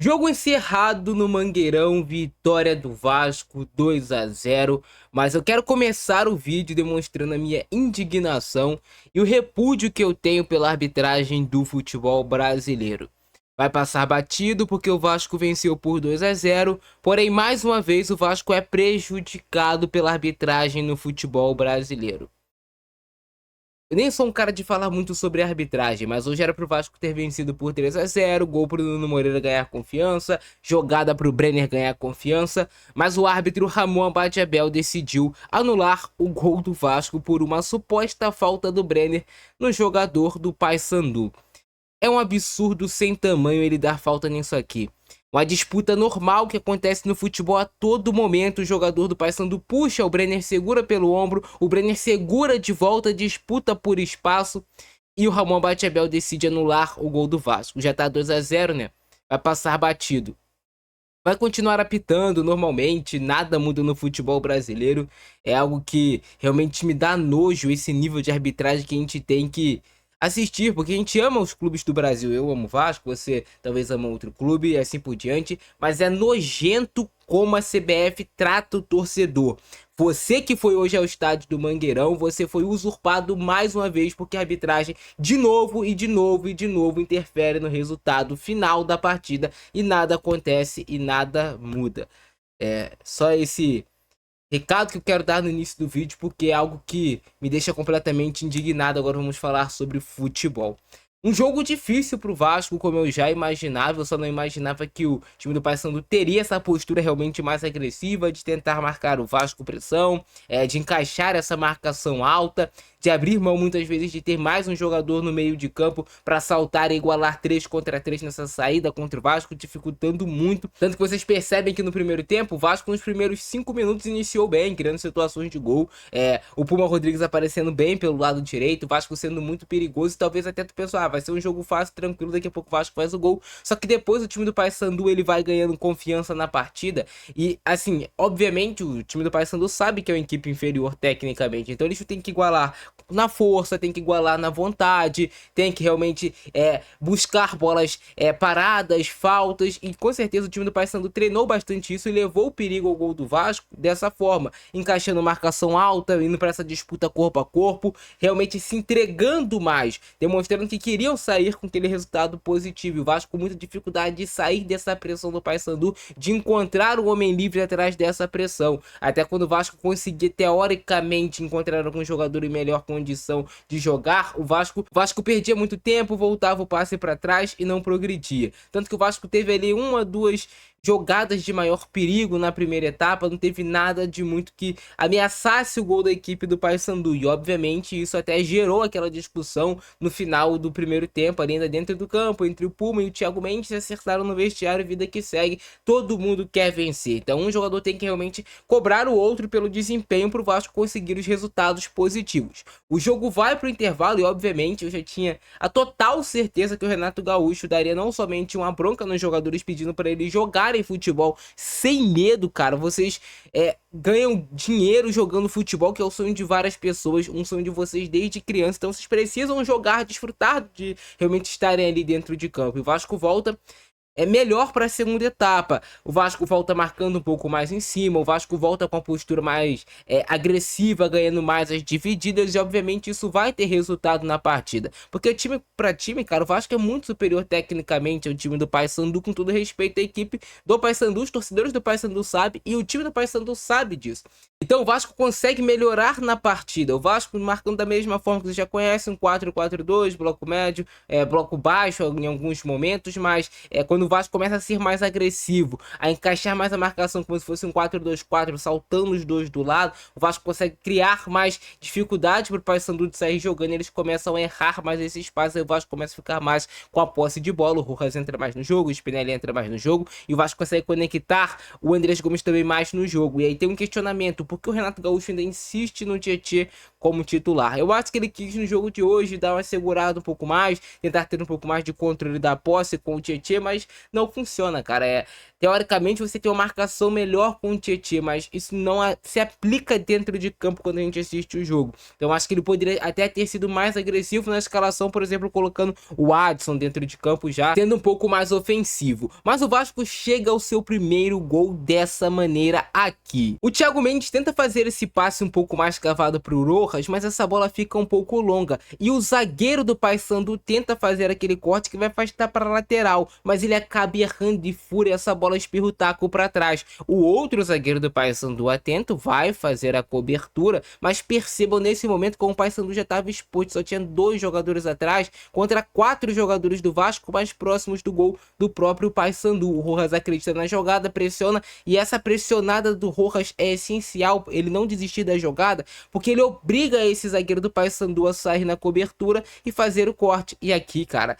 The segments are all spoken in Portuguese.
Jogo encerrado no Mangueirão, vitória do Vasco 2-0, mas eu quero começar o vídeo demonstrando a minha indignação e o repúdio que eu tenho pela arbitragem do futebol brasileiro. Vai passar batido porque o Vasco venceu por 2-0, porém mais uma vez o Vasco é prejudicado pela arbitragem no futebol brasileiro. Eu nem sou um cara de falar muito sobre arbitragem, mas hoje era pro Vasco ter vencido por 3-0, gol pro Nuno Moreira ganhar confiança, jogada pro Brenner ganhar confiança, mas o árbitro Ramon Abad-Abel decidiu anular o gol do Vasco por uma suposta falta do Brenner no jogador do Paysandu. É um absurdo sem tamanho ele dar falta nisso aqui. Uma disputa normal que acontece no futebol a todo momento. O jogador do Paysandu puxa, o Brenner segura pelo ombro, o Brenner segura de volta, disputa por espaço e o Ramon Abad-Abel decide anular o gol do Vasco. Já tá 2-0, né? Vai passar batido. Vai continuar apitando normalmente, nada muda no futebol brasileiro. É algo que realmente me dá nojo, esse nível de arbitragem que a gente tem que assistir, porque a gente ama os clubes do Brasil. Eu amo o Vasco, você talvez ama outro clube e assim por diante, mas é nojento como a CBF trata o torcedor. Você que foi hoje ao estádio do Mangueirão, você foi usurpado mais uma vez, porque a arbitragem de novo e de novo e de novo interfere no resultado final da partida e nada acontece e nada muda. É só esse recado que eu quero dar no início do vídeo, porque é algo que me deixa completamente indignado. Agora vamos falar sobre futebol. Um jogo difícil para o Vasco, como eu já imaginava. Eu só não imaginava que o time do Paysandu teria essa postura realmente mais agressiva, de tentar marcar o Vasco pressão, de encaixar essa marcação alta, de abrir mão muitas vezes de ter mais um jogador no meio de campo para saltar e igualar 3 contra 3 nessa saída contra o Vasco, dificultando muito. Tanto que vocês percebem que no primeiro tempo, o Vasco nos primeiros 5 minutos iniciou bem, criando situações de gol. O Puma Rodrigues aparecendo bem pelo lado direito, o Vasco sendo muito perigoso e talvez até tu pensou, vai ser um jogo fácil, tranquilo, daqui a pouco o Vasco faz o gol. Só que depois o time do Paysandu ele vai ganhando confiança na partida e assim, obviamente o time do Paysandu sabe que é uma equipe inferior tecnicamente, então eles têm que igualar na força, tem que igualar na vontade, tem que realmente buscar bolas paradas, faltas, e com certeza o time do Paysandu treinou bastante isso e levou o perigo ao gol do Vasco dessa forma, encaixando marcação alta, indo para essa disputa corpo a corpo, realmente se entregando mais, demonstrando que queriam sair com aquele resultado positivo. O Vasco com muita dificuldade de sair dessa pressão do Paysandu, de encontrar o homem livre atrás dessa pressão, até quando o Vasco conseguia teoricamente encontrar algum jogador em melhor condição de jogar, o Vasco perdia muito tempo, voltava o passe para trás e não progredia. Tanto que o Vasco teve ali uma, duas jogadas de maior perigo na primeira etapa, não teve nada de muito que ameaçasse o gol da equipe do Paysandu, e obviamente isso até gerou aquela discussão no final do primeiro tempo, ali ainda dentro do campo, entre o Puma e o Thiago Mendes, se acertaram no vestiário, vida que segue, todo mundo quer vencer, então um jogador tem que realmente cobrar o outro pelo desempenho para o Vasco conseguir os resultados positivos. O jogo vai para o intervalo e obviamente eu já tinha a total certeza que o Renato Gaúcho daria não somente uma bronca nos jogadores pedindo para eles jogarem futebol sem medo, cara. Vocês ganham dinheiro jogando futebol, que é o sonho de várias pessoas, um sonho de vocês desde criança, então vocês precisam jogar, desfrutar de realmente estarem ali dentro de campo. E o Vasco volta melhor para a segunda etapa. O Vasco volta marcando um pouco mais em cima, o Vasco volta com a postura mais agressiva, ganhando mais as divididas, e obviamente isso vai ter resultado na partida, porque time para time, cara, o Vasco é muito superior tecnicamente ao time do Paysandu, com todo respeito à equipe do Paysandu, os torcedores do Paysandu sabem e o time do Paysandu sabe disso. Então o Vasco consegue melhorar na partida, o Vasco marcando da mesma forma que vocês já conhecem, um 4-4-2, bloco médio, bloco baixo em alguns momentos, mas quando o Vasco começa a ser mais agressivo, a encaixar mais a marcação como se fosse um 4-2-4, saltando os dois do lado, o Vasco consegue criar mais dificuldade para o Paysandu de sair jogando, eles começam a errar mais esse espaço, aí o Vasco começa a ficar mais com a posse de bola, o Rojas entra mais no jogo, o Spinelli entra mais no jogo, e o Vasco consegue conectar o Andrés Gomes também mais no jogo. E aí tem um questionamento, por que o Renato Gaúcho ainda insiste no Tietê como titular? Eu acho que ele quis no jogo de hoje dar uma segurada um pouco mais, tentar ter um pouco mais de controle da posse com o Tietê, mas não funciona, cara. Teoricamente você tem uma marcação melhor com o Tietê, mas isso não se aplica dentro de campo quando a gente assiste o jogo. Então acho que ele poderia até ter sido mais agressivo na escalação, por exemplo, colocando o Adson dentro de campo já, sendo um pouco mais ofensivo. Mas o Vasco chega ao seu primeiro gol dessa maneira aqui. O Thiago Mendes tenta fazer esse passe um pouco mais cavado pro Rojas, mas essa bola fica um pouco longa. E o zagueiro do Paysandu tenta fazer aquele corte que vai afastar para a lateral, mas ele acaba errando de fúria, essa bola espirra o taco para trás. O outro zagueiro do Paysandu atento vai fazer a cobertura, mas percebam nesse momento como o Paysandu já estava exposto, só tinha 2 jogadores atrás contra 4 jogadores do Vasco mais próximos do gol do próprio Paysandu. O Rojas acredita na jogada, pressiona, e essa pressionada do Rojas é essencial, ele não desistir da jogada, porque ele obriga esse zagueiro do Paysandu a sair na cobertura e fazer o corte. E aqui, cara,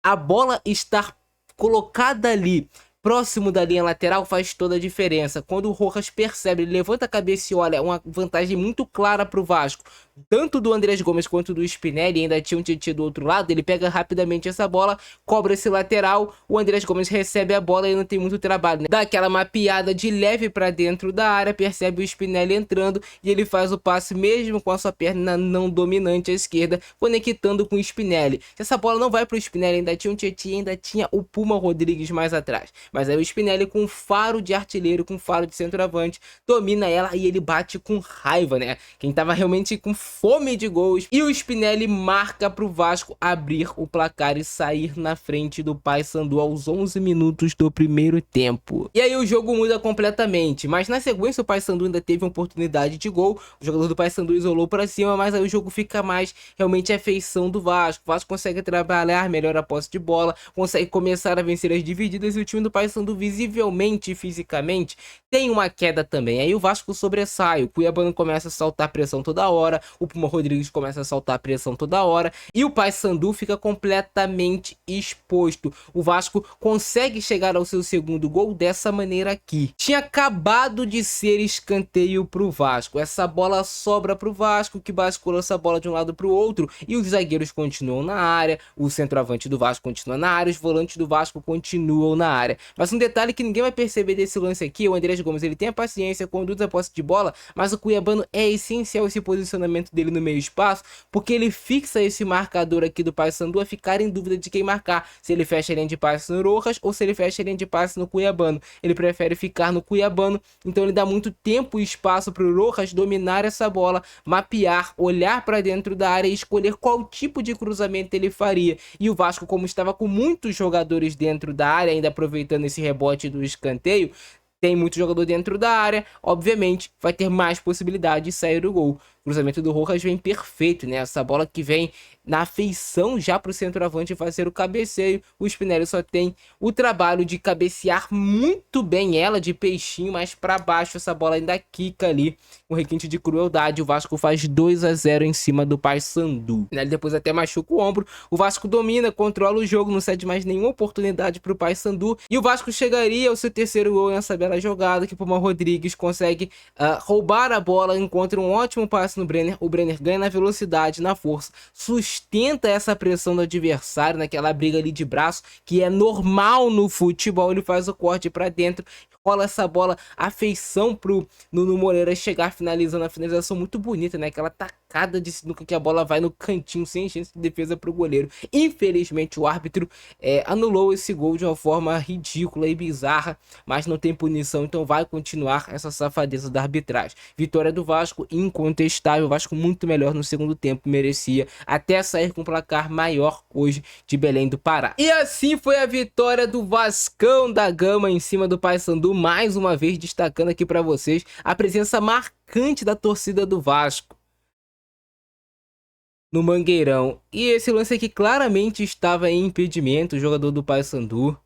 a bola estar colocada ali próximo da linha lateral faz toda a diferença. Quando o Rojas percebe, ele levanta a cabeça e olha, é uma vantagem muito clara para o Vasco, tanto do Andrés Gomes quanto do Spinelli, ainda tinha um Tietê do outro lado. Ele pega rapidamente essa bola, cobra esse lateral, o Andrés Gomes recebe a bola e não tem muito trabalho, né? Dá aquela mapeada de leve para dentro da área, percebe o Spinelli entrando e ele faz o passe mesmo com a sua perna não dominante à esquerda, conectando com o Spinelli. Se essa bola não vai para o Spinelli, ainda tinha um Tietê, ainda tinha o Puma Rodrigues mais atrás. Mas aí o Spinelli, com faro de artilheiro, com faro de centroavante, domina ela e ele bate com raiva, né? Quem tava realmente com fome de gols. E o Spinelli marca pro Vasco abrir o placar e sair na frente do Paysandu aos 11 minutos do primeiro tempo. E aí o jogo muda completamente, mas na sequência o Paysandu ainda teve uma oportunidade de gol. O jogador do Paysandu isolou para cima, mas aí o jogo fica mais realmente a feição do Vasco. O Vasco consegue trabalhar melhor a posse de bola, consegue começar a vencer as divididas, e o time do Paysandu visivelmente e fisicamente tem uma queda também. Aí o Vasco sobressai, o Cuiabano começa a saltar pressão toda hora, o Puma Rodrigues começa a saltar pressão toda hora e o Paysandu fica completamente exposto. O Vasco consegue chegar ao seu segundo gol dessa maneira aqui. Tinha acabado de ser escanteio pro Vasco. Essa bola sobra pro Vasco, que basculou essa bola de um lado pro outro e os zagueiros continuam na área, o centroavante do Vasco continua na área, os volantes do Vasco continuam na área. Mas um detalhe que ninguém vai perceber desse lance aqui, o Andrés Gomes, ele tem a paciência, conduz a posse de bola, mas o Cuiabano é essencial esse posicionamento dele no meio espaço, porque ele fixa esse marcador aqui do Paysandu a ficar em dúvida de quem marcar, se ele fecha a linha de passe no Rojas ou se ele fecha a linha de passe no Cuiabano. Ele prefere ficar no Cuiabano, então ele dá muito tempo e espaço para o Rojas dominar essa bola, mapear, olhar para dentro da área e escolher qual tipo de cruzamento ele faria. E o Vasco, como estava com muitos jogadores dentro da área, ainda aproveitando esse rebote do escanteio, tem muito jogador dentro da área, obviamente vai ter mais possibilidade de sair do gol. O cruzamento do Rojas vem perfeito, né? Essa bola que vem na feição já para o centroavante fazer o cabeceio. O Spinelli só tem o trabalho de cabecear muito bem ela de peixinho, mas para baixo essa bola ainda quica ali, um requinte de crueldade. O Vasco faz 2-0 em cima do Paysandu. Ele depois até machuca o ombro. O Vasco domina, controla o jogo, não cede mais nenhuma oportunidade para o Paysandu. E o Vasco chegaria ao seu terceiro gol nessa bela jogada que o Puma Rodrigues consegue roubar a bola, encontra um ótimo passe no Brenner. O Brenner ganha na velocidade, na força, sustenta essa pressão do adversário naquela briga ali de braço que é normal no futebol. Ele faz o corte para dentro, rola essa bola, a feição pro Nuno Moreira chegar finalizando, a finalização muito bonita, né? Aquela tacada de sinuca que a bola vai no cantinho sem chance de defesa pro goleiro. Infelizmente o árbitro anulou esse gol de uma forma ridícula e bizarra, mas não tem punição, então vai continuar essa safadeza da arbitragem. Vitória do Vasco incontestável, o Vasco muito melhor no segundo tempo, merecia até sair com um placar maior hoje de Belém do Pará. E assim foi a vitória do Vascão da Gama em cima do Paysandu, mais uma vez destacando aqui para vocês a presença marcante da torcida do Vasco no Mangueirão. E esse lance aqui claramente estava em impedimento, o jogador do Paysandu,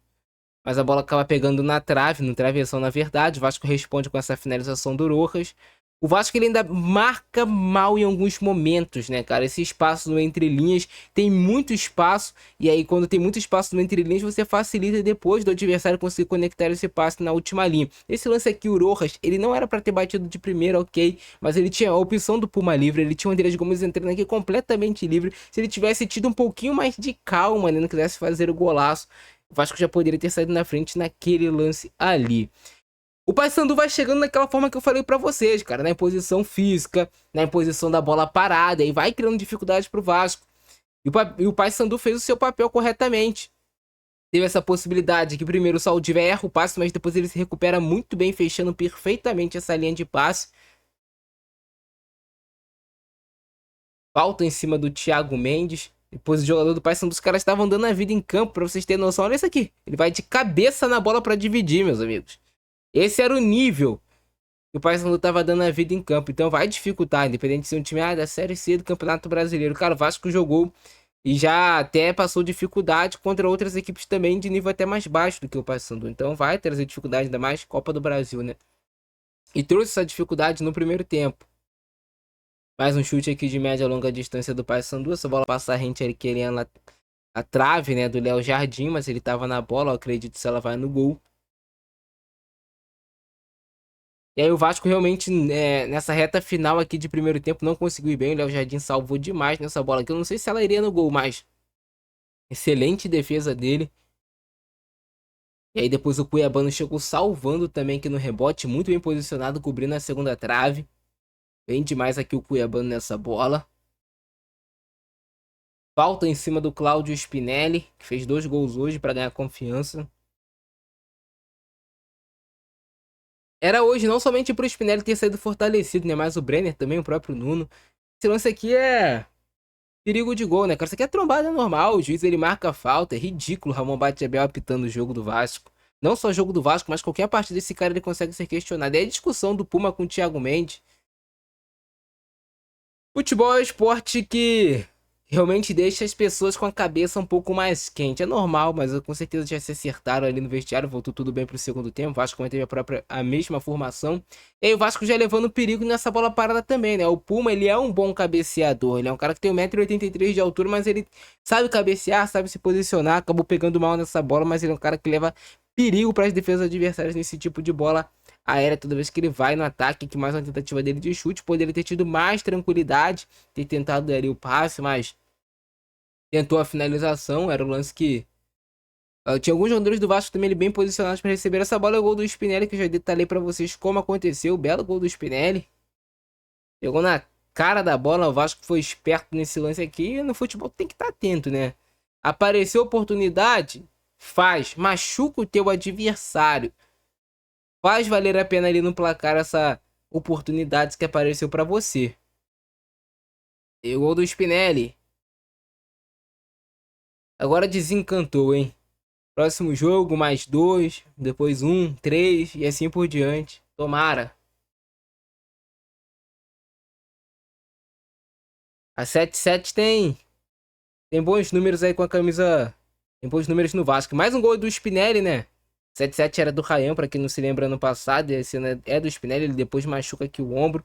mas a bola acaba pegando na trave, no travessão na verdade. O Vasco responde com essa finalização do Rojas. O Vasco ele ainda marca mal em alguns momentos, né, cara? Esse espaço no entrelinhas, tem muito espaço, e aí quando tem muito espaço no entrelinhas, você facilita depois do adversário conseguir conectar esse passe na última linha. Esse lance aqui, o Rojas, ele não era para ter batido de primeira, ok, mas ele tinha a opção do Puma livre, ele tinha o Andrés Gomes entrando aqui completamente livre. Se ele tivesse tido um pouquinho mais de calma, né, não quisesse fazer o golaço, o Vasco já poderia ter saído na frente naquele lance ali. O Paysandu vai chegando naquela forma que eu falei pra vocês, cara, na imposição física, na imposição da bola parada, e vai criando dificuldades pro Vasco. E o Paysandu fez o seu papel corretamente. Teve essa possibilidade que primeiro o Saldiva erra o passe, mas depois ele se recupera muito bem, fechando perfeitamente essa linha de passe. Falta em cima do Thiago Mendes. Depois o jogador do Paysandu, os caras estavam dando a vida em campo, pra vocês terem noção. Olha isso aqui. Ele vai de cabeça na bola pra dividir, meus amigos. Esse era o nível que o Paysandu tava dando a vida em campo. Então vai dificultar, independente de ser um time da Série C do Campeonato Brasileiro. Cara, o Vasco jogou e já até passou dificuldade contra outras equipes também de nível até mais baixo do que o Paysandu. Então vai trazer dificuldade, ainda mais Copa do Brasil, né? E trouxe essa dificuldade no primeiro tempo. Mais um chute aqui de média e longa distância do Paysandu. Essa bola passa rente ali querendo a trave, né, do Léo Jardim, mas ele tava na bola, eu acredito se ela vai no gol. E aí o Vasco realmente, nessa reta final aqui de primeiro tempo, não conseguiu ir bem. O Léo Jardim salvou demais nessa bola aqui. Eu não sei se ela iria no gol, mas excelente defesa dele. E aí depois o Cuiabano chegou salvando também aqui no rebote, muito bem posicionado, cobrindo a segunda trave. Bem demais aqui o Cuiabano nessa bola. Falta em cima do Cláudio Spinelli, que fez 2 gols hoje para ganhar confiança. Era hoje não somente pro Spinelli ter saído fortalecido, né? Mas o Brenner também, o próprio Nuno. Esse lance aqui é perigo de gol, né, cara? Isso aqui é trombada normal. O juiz ele marca a falta. É ridículo o Ramon Batebel apitando o jogo do Vasco. Não só o jogo do Vasco, mas qualquer partida desse cara ele consegue ser questionado. É a discussão do Puma com o Thiago Mendes. Futebol é um esporte que realmente deixa as pessoas com a cabeça um pouco mais quente. É normal, mas com certeza já se acertaram ali no vestiário. Voltou tudo bem pro segundo tempo. O Vasco manteve a mesma formação. E aí o Vasco já levando perigo nessa bola parada também, né? O Puma, ele é um bom cabeceador. Ele é um cara que tem 1,83 m de altura, mas ele sabe cabecear, sabe se posicionar. Acabou pegando mal nessa bola, mas ele é um cara que leva perigo para as defesas adversárias nesse tipo de bola aérea toda vez que ele vai no ataque, que mais uma tentativa dele de chute, poderia ter tido mais tranquilidade, ter tentado ali o passe, mas tentou a finalização, era o lance que tinha alguns jogadores do Vasco também bem posicionados para receber essa bola. É o gol do Spinelli, que eu já detalhei para vocês como aconteceu, o belo gol do Spinelli, pegou na cara da bola. O Vasco foi esperto nesse lance aqui, e no futebol tem que estar atento, né? Apareceu oportunidade, faz, machuca o teu adversário. Faz valer a pena ali no placar essa oportunidade que apareceu pra você. E o gol do Spinelli. Agora desencantou, hein? Próximo jogo, mais 2. Depois 1, 3 e assim por diante. Tomara. A 77 tem bons números aí com a camisa. Tem bons números no Vasco. Mais um gol do Spinelli, né? 77 era do Ryan, pra quem não se lembra, ano passado. Esse ano é do Spinelli. Ele depois machuca aqui o ombro.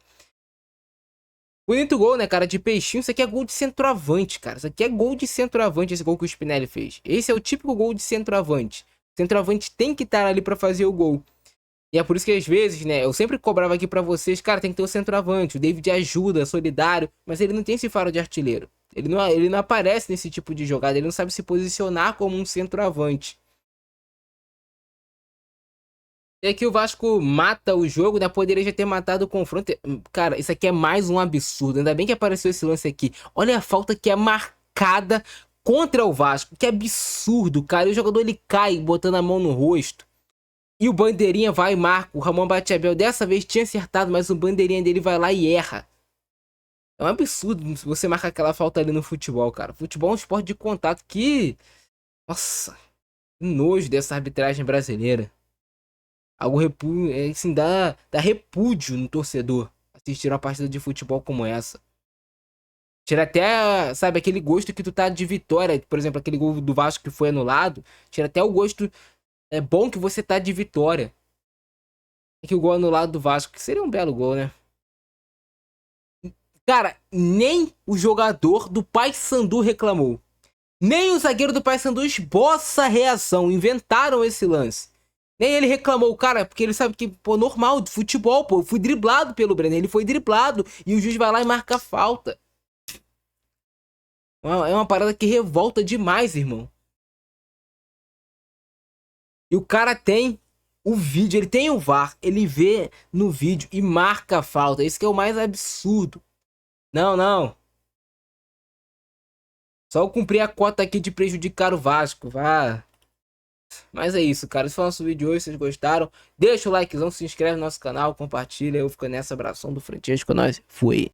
Bonito gol, né, cara? De peixinho. Isso aqui é gol de centroavante, cara. Isso aqui é gol de centroavante, esse gol que o Spinelli fez. Esse é o típico gol de centroavante. O centroavante tem que estar ali pra fazer o gol. E é por isso que às vezes, né, eu sempre cobrava aqui pra vocês, cara, tem que ter o centroavante. O David ajuda, solidário, mas ele não tem esse faro de artilheiro. Ele não aparece nesse tipo de jogada, ele não sabe se posicionar como um centroavante. E aqui o Vasco mata o jogo, né? Poderia já ter matado o confronto. Cara, isso aqui é mais um absurdo. Ainda bem que apareceu esse lance aqui. Olha a falta que é marcada contra o Vasco. Que absurdo, cara. E o jogador ele cai botando a mão no rosto. E o bandeirinha vai e marca. O Ramon Batebel dessa vez tinha acertado, mas o bandeirinha dele vai lá e erra. É um absurdo se você marca aquela falta ali no futebol, cara. Futebol é um esporte de contato que... Nossa, que nojo dessa arbitragem brasileira. Algo assim, dá repúdio no torcedor assistir uma partida de futebol como essa. Tira até, sabe, aquele gosto que tu tá de vitória. Por exemplo, aquele gol do Vasco que foi anulado. Tira até o gosto bom que você tá de vitória. Que o gol anulado do Vasco, que seria um belo gol, né? Cara, nem o jogador do Paysandu reclamou. Nem o zagueiro do Paysandu esboça a reação. Inventaram esse lance. Nem ele reclamou, cara, porque ele sabe que, pô, normal, de futebol, pô, eu fui driblado pelo Brenner, ele foi driblado, e o juiz vai lá e marca a falta. É uma parada que revolta demais, irmão. E o cara tem o vídeo, ele tem o VAR, ele vê no vídeo e marca a falta. Isso que é o mais absurdo. Não, não. Só eu cumprir a cota aqui de prejudicar o Vasco, vá. Mas é isso, cara. Esse foi o nosso vídeo de hoje. Se vocês gostaram, deixa o likezão, se inscreve no nosso canal, compartilha. Eu fico nessa abração do Francesco. Nós fui.